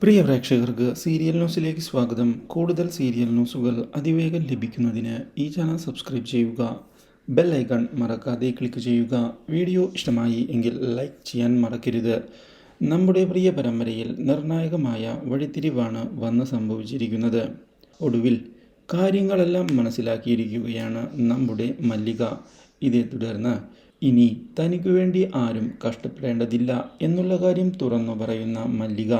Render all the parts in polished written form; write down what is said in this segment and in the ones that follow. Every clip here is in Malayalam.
പ്രിയ പ്രേക്ഷകർക്ക് സീരിയൽ ന്യൂസിലേക്ക് സ്വാഗതം. കൂടുതൽ സീരിയൽ ന്യൂസുകൾ അതിവേഗം ലഭിക്കുന്നതിന് ഈ ചാനൽ സബ്സ്ക്രൈബ് ചെയ്യുക. ബെൽ ഐക്കൺ മറക്കാതെ ക്ലിക്ക് ചെയ്യുക. വീഡിയോ ഇഷ്ടമായി എങ്കിൽ ലൈക്ക് ചെയ്യാൻ മറക്കരുത്. നമ്മുടെ പ്രിയ പരമ്പരയിൽ നിർണായകമായ വഴിത്തിരിവാണ് വന്ന് സംഭവിച്ചിരിക്കുന്നത്. ഒടുവിൽ കാര്യങ്ങളെല്ലാം മനസ്സിലാക്കിയിരിക്കുകയാണ് നമ്മുടെ മല്ലിക. ഇതേ തുടർന്ന് ഇനി തനിക്കു വേണ്ടി ആരും കഷ്ടപ്പെടേണ്ടതില്ല എന്നുള്ള കാര്യം തുറന്നു പറയുന്ന മല്ലിക,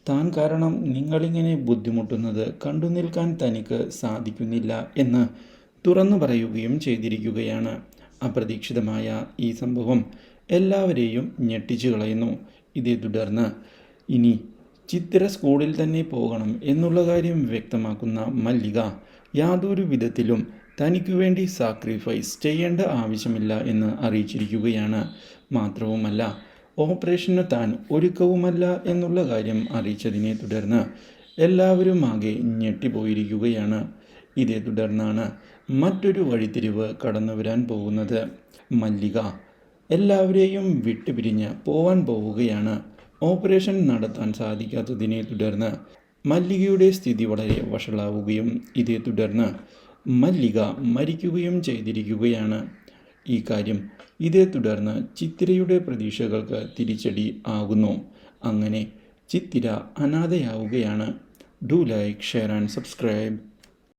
താൻ കാരണം നിങ്ങളിങ്ങനെ ബുദ്ധിമുട്ടുന്നത് കണ്ടു നിൽക്കാൻ തനിക്ക് സാധിക്കുന്നില്ല എന്ന് തുറന്നു പറയുകയും ചെയ്തിരിക്കുകയാണ്. അപ്രതീക്ഷിതമായ ഈ സംഭവം എല്ലാവരെയും ഞെട്ടിച്ചു കളയുന്നു. ഇതേ തുടർന്ന് ഇനി ചിത്തിര സ്കൂളിൽ തന്നെ പോകണം എന്നുള്ള കാര്യം വ്യക്തമാക്കുന്ന മല്ലിക, യാതൊരു വിധത്തിലും തനിക്കു വേണ്ടി സാക്രിഫൈസ് ചെയ്യേണ്ട ആവശ്യമില്ല എന്ന് അറിയിച്ചിരിക്കുകയാണ്. മാത്രവുമല്ല, ഓപ്പറേഷന് താൻ ഒരുക്കവുമല്ല എന്നുള്ള കാര്യം അറിയിച്ചതിനെ തുടർന്ന് എല്ലാവരും ആകെ ഞെട്ടിപ്പോയിരിക്കുകയാണ്. ഇതേ തുടർന്നാണ് മറ്റൊരു വഴിത്തിരിവ് കടന്നു വരാൻ പോകുന്നത്. മല്ലിക എല്ലാവരെയും വിട്ടുപിരിഞ്ഞ് പോവാൻ പോവുകയാണ്. ഓപ്പറേഷൻ നടത്താൻ സാധിക്കാത്തതിനെ തുടർന്ന് മല്ലികയുടെ സ്ഥിതി വളരെ വഷളാവുകയും ഇതേ തുടർന്ന് മല്ലിക മരിക്കുകയും ചെയ്തിരിക്കുകയാണ്. ഈ കാര്യം ഇതേ തുടർന്ന് ചിത്തിരയുടെ പ്രതീക്ഷകൾക്ക് തിരിച്ചടി ആകുന്നു. അങ്ങനെ ചിത്തിര അനാഥയാവുകയാണ്. Do like, share and subscribe.